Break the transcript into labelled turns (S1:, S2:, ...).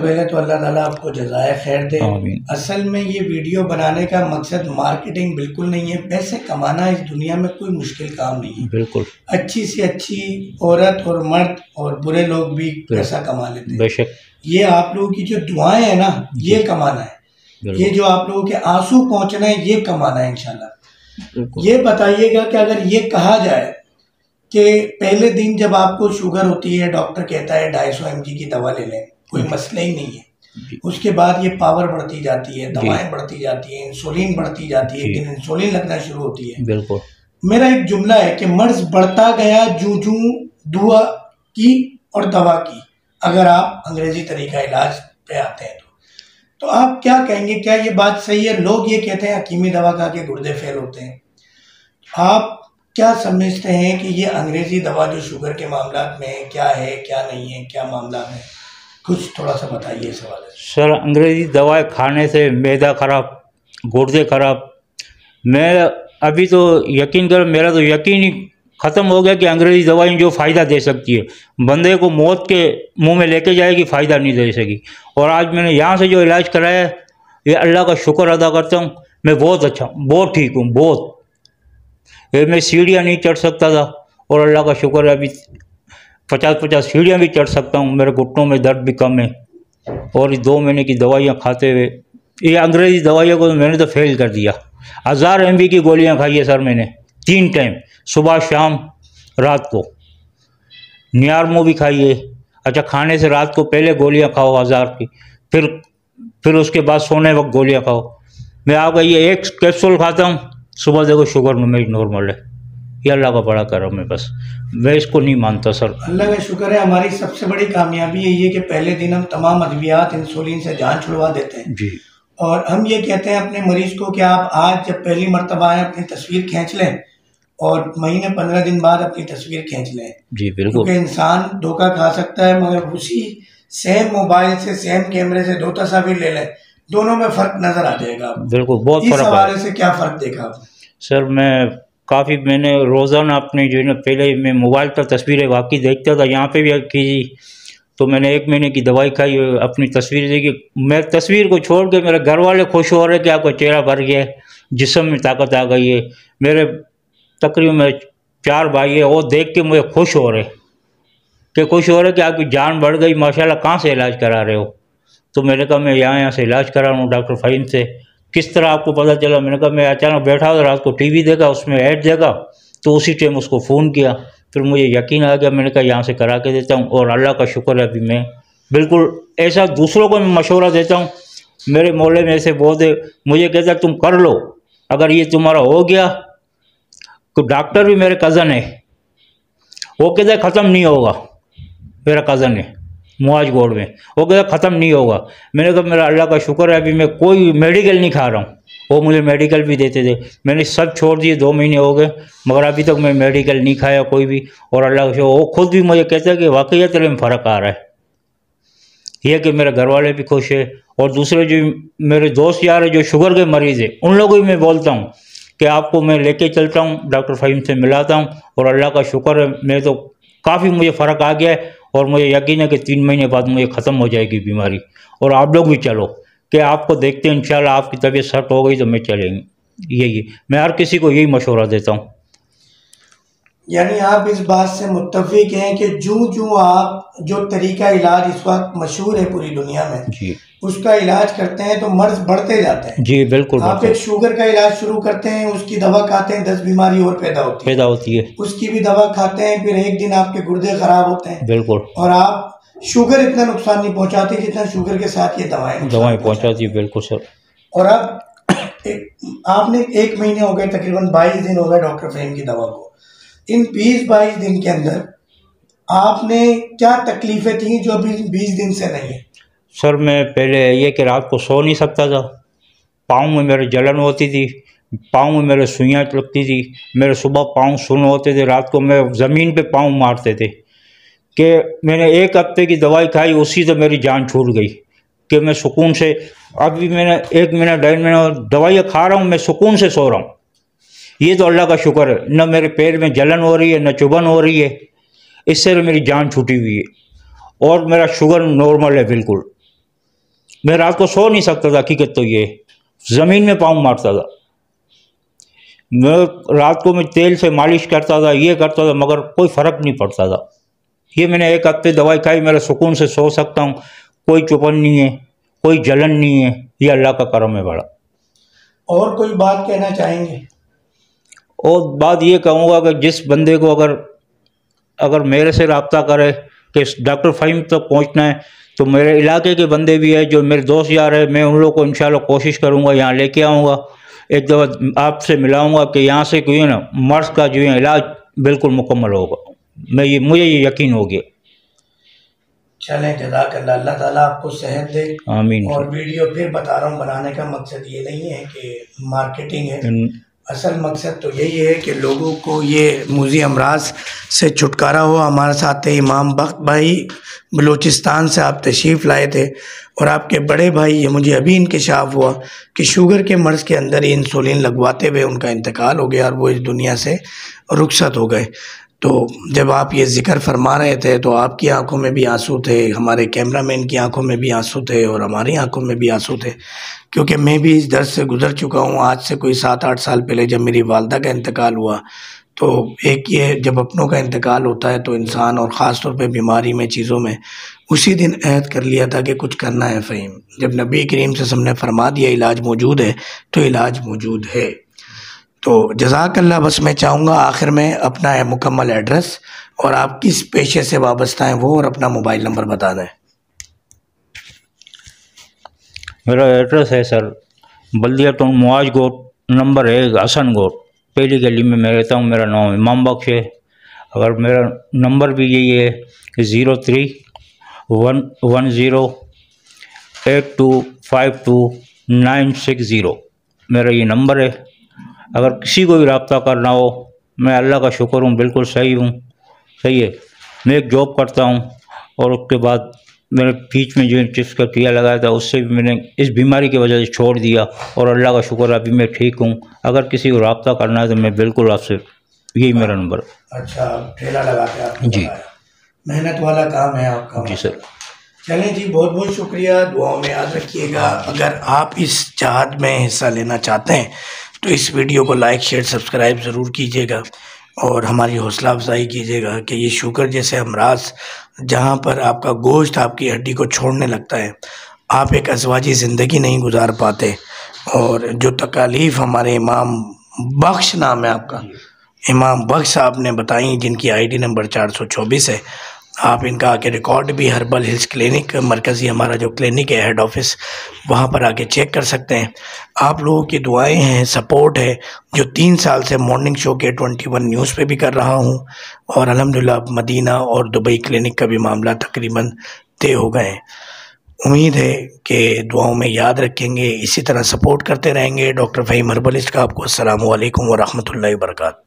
S1: पहले तो अल्लाह ताला आपको जज़ाए खैर दे। असल में ये वीडियो बनाने का मकसद मार्केटिंग बिल्कुल नहीं है, पैसे कमाना इस दुनिया में कोई मुश्किल काम नहीं है। बिल्कुल अच्छी से अच्छी औरत और मर्द और बुरे लोग भी पैसा कमा लेते हैं। बेशक ये आप लोगों की जो दुआएं है ना, ये कमाना है। ये जो आप लोगों के आंसू पहुंचना है, ये कमाना है इंशाल्लाह। ये बताइएगा कि अगर ये कहा जाए कि पहले दिन जब आपको शुगर होती है, डॉक्टर कहता है 250 mg की दवा ले लें, कोई मसला ही नहीं है। उसके बाद ये पावर बढ़ती जाती है, दवाएं बढ़ती जाती है, इंसुलिन बढ़ती जाती है, एक दिन इंसुलिन लगना शुरू होती है। बिल्कुल मेरा एक जुमला है कि मर्ज बढ़ता गया जूं जूं दुआ की और दवा की। अगर आप अंग्रेजी तरीका इलाज पे आते हैं तो आप क्या कहेंगे, क्या ये बात सही है? लोग ये कहते हैं हकीमी दवा खा के गुर्दे फेल होते हैं। आप क्या समझते हैं कि ये अंग्रेजी दवा जो शुगर के मामला में क्या है, क्या नहीं है, क्या मामला है? कुछ थोड़ा सा बताइए इस हवाले से।
S2: सर अंग्रेजी दवाएं खाने से मैदा खराब, गुर्दे खराब। मैं अभी तो यकीन कर, मेरा तो यकीन ही ख़त्म हो गया कि अंग्रेज़ी दवाई जो फ़ायदा दे सकती है, बंदे को मौत के मुंह में लेके जाएगी, फ़ायदा नहीं दे सकेगी। और आज मैंने यहाँ से जो इलाज कराया, ये अल्लाह का शुक्र अदा करता हूँ। मैं बहुत अच्छा, बहुत ठीक हूँ, बहुत। ये मैं सीढ़ियाँ नहीं चढ़ सकता था और अल्लाह का शुक्र है अभी 50-50 सीढ़ियाँ भी चढ़ सकता हूँ। मेरे घुटनों में दर्द भी कम है। और 2 महीने की दवाइयाँ खाते हुए ये अंग्रेज़ी दवाइयों को मैंने तो फेल कर दिया। 1000 mg की गोलियाँ खाई है सर मैंने 3 टाइम, सुबह शाम रात को। नियारमो भी खाई है। अच्छा, खाने से रात को पहले गोलियाँ खाओ 1000 की, फिर उसके बाद सोने वक्त गोलियाँ खाओ। मैं आप ये एक कैप्सूल खाता हूँ, सुबह देखो शुगर में मेरी नॉर्मल है। ये अल्लाह का बड़ा करम है, बस मैं इसको नहीं मानता सर।
S1: अल्लाह का शुक्र है। हमारी सबसे बड़ी कामयाबी यही है कि पहले दिन हम तमाम अद्वियात इंसुलिन से जान छुड़वा देते हैं जी। और हम ये कहते हैं अपने मरीज को कि आप आज जब पहली मरतबा आए अपनी तस्वीर खींच लें और महीने 15 दिन बाद अपनी तस्वीर खींच लें जी। बिल्कुल, क्योंकि इंसान धोखा खा सकता है, मगर उसी सेम मोबाइल से, सेम कैमरे से 2 तस्वीर ले लें, दोनों में फर्क नजर आ जाएगा।
S2: बिल्कुल, बहुत फर्क है।
S1: इस हवाले से क्या फर्क देखा आपने?
S2: सर मैं काफ़ी, मैंने रोज़ाना अपने जो है ना, पहले मैं मोबाइल पर तस्वीरें वाकई देखता था, यहाँ पे भी की, तो मैंने 1 महीने की दवाई खाई, अपनी तस्वीर देखी। मैं तस्वीर को छोड़ के मेरे घर वाले खुश हो रहे कि आपका चेहरा भर गया है, जिस्म में ताकत आ गई है। मेरे तकरीबन 4 भाई है, वो देख के मुझे खुश हो रहे कि आपकी जान बढ़ गई माशाल्लाह। कहाँ से इलाज करा रहे हो? तो मैंने कहा मैं यहाँ से इलाज करा रहा हूँ डॉक्टर फ़हीम से। किस तरह आपको पता चला? मैंने कहा मैं अचानक बैठा था, रात को टीवी देखा, उसमें ऐड देखा, तो उसी टाइम उसको फ़ोन किया, फिर मुझे यकीन आ गया। मैंने कहा यहाँ से करा के देता हूँ। और अल्लाह का शुक्र है अभी मैं बिल्कुल ऐसा दूसरों को मैं मशवरा देता हूँ। मेरे मोहल्ले में ऐसे बहुत है, मुझे कहता तुम कर लो, अगर ये तुम्हारा हो गया। तो डॉक्टर भी मेरे कज़न है, वो कहता ख़त्म नहीं होगा। मेरा कज़न है मुआज गोड़ में, वो कहता ख़त्म नहीं होगा। मैंने कहा मेरा अल्लाह का शुक्र है अभी मैं कोई मेडिकल नहीं खा रहा हूँ। वो मुझे मेडिकल भी देते थे, मैंने सब छोड़ दिए, 2 महीने हो गए, मगर अभी तक मैं मेडिकल नहीं खाया कोई भी। और अल्लाह का शुक्र, वो खुद भी मुझे कहता है कि वाकई तेरे में फ़र्क आ रहा है। यह कि मेरे घर वाले भी खुश है। और दूसरे जो मेरे दोस्त यार है जो शुगर के मरीज़ है, उन लोगों को मैं बोलता हूँ कि आपको मैं लेके चलता हूँ, डॉक्टर फ़हीम से मिलाता हूँ। और अल्लाह का शुक्र है मैं तो काफ़ी मुझे फ़र्क आ गया है। और मुझे यकीन है कि 3 महीने बाद मुझे ख़त्म हो जाएगी बीमारी। और आप लोग भी चलो कि आपको देखते हैं इंशाल्लाह आपकी तबीयत सेट हो गई तो मैं चलेंगे। यही मैं हर किसी को यही मशवरा देता हूँ।
S1: यानी आप इस बात से मुत्तफिक हैं कि जो आप जो तरीका इलाज इस वक्त मशहूर है पूरी दुनिया में जी, उसका इलाज करते हैं तो मर्ज बढ़ते जाते हैं जी। बिल्कुल, आप एक शुगर का इलाज शुरू करते हैं, उसकी दवा खाते हैं, 10 बीमारी और पैदा होती है, उसकी भी दवा खाते हैं, फिर एक दिन आपके गुर्दे खराब होते हैं। बिल्कुल, और आप शुगर इतना नुकसान नहीं पहुंचाती जितना शुगर के साथ ये दवाएं पहुंचाती है। बिल्कुल सर। और अब आपने 1 महीने हो गए, तकरीबन 22 दिन हो गए डॉक्टर फ़हीम की दवा को। इन 20-22 दिन के अंदर आपने क्या तकलीफें थी जो अभी 20 दिन से नहीं है? सर मैं पहले ये कि रात को सो नहीं सकता था, पाँव में मेरे जलन होती थी, पाँव में मेरे सुइयाँ लगती थी, मेरे सुबह पाँव सुन्न होते थे, रात को मैं ज़मीन पे पाँव मारते थे। कि मैंने 1 हफ्ते की दवाई खाई, उसी से मेरी जान छूट गई कि मैं सुकून से, अभी मैंने 1 महीना 1.5 महीना दवाइयाँ खा रहा हूँ, मैं सुकून से सो रहा हूँ। ये तो अल्लाह का शुक्र है। न मेरे पैर में जलन हो रही है, न चुभन हो रही है, इससे मेरी जान छूटी हुई है। और मेरा शुगर नॉर्मल है बिल्कुल।
S2: मैं रात को सो नहीं सकता था, हकीकत तो ये ज़मीन में पाँव मारता था। मैं रात को मैं तेल से मालिश करता था, ये करता था, मगर कोई फ़र्क नहीं पड़ता था। ये मैंने 1 हफ्ते दवाई खाई, मेरा सुकून से सो सकता हूँ, कोई चुभन नहीं है, कोई जलन नहीं है, ये अल्लाह का करम है बड़ा।
S1: और कोई बात कहना चाहेंगे?
S2: और बात ये कहूँगा कि जिस बंदे को अगर मेरे से रब्ता करे कि डॉक्टर फ़हीम तक पहुँचना है, तो मेरे इलाके के बंदे भी हैं जो मेरे दोस्त यार हैं, मैं उन लोगों को इंशाल्लाह कोशिश करूँगा यहाँ लेके आऊँगा, एक दफ़ा आपसे मिलाऊँगा कि यहाँ से कोई है ना मर्ज़ का जो है इलाज बिल्कुल मुकम्मल होगा। मुझे ये यकीन हो गया।
S1: चलें, जज़ाकल्लाह, अल्लाह ताला आपको सेहत दे।
S2: आमीन।
S1: और वीडियो फिर बता रहा हूँ, बनाने का मकसद ये नहीं है कि मार्केटिंग है, असल मकसद तो यही है कि लोगों को ये मूज़ी अमराज से छुटकारा हो। हमारे साथ थे इमाम बख्त भाई, बलूचिस्तान से आप तशरीफ़ लाए थे, और आपके बड़े भाई, ये मुझे अभी इंकशाफ हुआ कि शुगर के मर्ज़ के अंदर इंसुलिन लगवाते हुए उनका इंतकाल हो गया और वो इस दुनिया से रुखसत हो गए। तो जब आप ये ज़िक्र फरमा रहे थे तो आपकी आंखों में भी आंसू थे, हमारे कैमरामैन की आंखों में भी आंसू थे, और हमारी आंखों में भी आंसू थे, क्योंकि मैं भी इस दर्द से गुज़र चुका हूँ। आज से कोई 7-8 साल पहले जब मेरी वालदा का इंतकाल हुआ, तो एक ये जब अपनों का इंतकाल होता है तो इंसान, और ख़ास तौर पे बीमारी में, चीज़ों में, उसी दिन अहद कर लिया था कि कुछ करना है फ़हीम। जब नबी करीम से हमने फरमा दिया इलाज मौजूद है, तो इलाज मौजूद है। तो जज़ाकल्लाह। बस मैं चाहूँगा आखिर में अपना मुकम्मल एड्रेस और आप किस पेशे से वाबस्ता हैं वो, और अपना मोबाइल नंबर बता दें।
S2: मेरा एड्रेस है सर बल्दिया टाउन, मुआज गोट, नंबर है हसन गोट, पहली गली में मैं रहता हूँ। मेरा नाम इमाम बख्श है। अगर मेरा नंबर भी यही है 03-110-8252-960, मेरा ये नंबर है। अगर किसी को भी रब्ता करना हो, मैं अल्लाह का शुक्र हूँ बिल्कुल सही हूँ, सही है। मैं एक जॉब करता हूँ, और उसके बाद मैंने बीच में जो चिप्स का टीया लगाया था उससे भी मैंने इस बीमारी की वजह से छोड़ दिया, और अल्लाह का शुक्र अभी मैं ठीक हूँ। अगर किसी को रब्ता करना है तो मैं बिल्कुल आपसे, यही मेरा नंबर।
S1: अच्छा, ठेला लगाते हैं आपने
S2: जी,
S1: मेहनत वाला काम है आपका।
S2: जी सर।
S1: चलें जी, बहुत बहुत शुक्रिया, दुआओं में याद रखिएगा। अगर आप इस चाहत में हिस्सा लेना चाहते हैं तो इस वीडियो को लाइक, शेयर, सब्सक्राइब ज़रूर कीजिएगा, और हमारी हौसला अफजाई कीजिएगा कि ये शुगर जैसे अमराज, जहाँ पर आपका गोश्त आपकी हड्डी को छोड़ने लगता है, आप एक अज़वाजी ज़िंदगी नहीं गुजार पाते। और जो तकालीफ़ हमारे इमाम बख्श, नाम है आपका, इमाम बख्श साहब ने बताई, जिनकी ID नंबर 424 है, आप इनका आके रिकॉर्ड भी हर्बल हिल्स क्लिनिक, मरकज़ी हमारा जो क्लिनिक है, हेड ऑफिस, वहाँ पर आके चेक कर सकते हैं। आप लोगों की दुआएं हैं, सपोर्ट है, जो 3 साल से मॉर्निंग शो के 21 न्यूज़ पे भी कर रहा हूँ, और अल्हम्दुलिल्लाह मदीना और दुबई क्लिनिक का भी मामला तकरीबन तय हो गए हैं। उम्मीद है कि दुआओं में याद रखेंगे, इसी तरह सपोर्ट करते रहेंगे। डॉक्टर फ़हीम हर्बलिस्ट का आपको अस्सलामु अलैकुम व रहमतुल्लाहि व बरकातहू।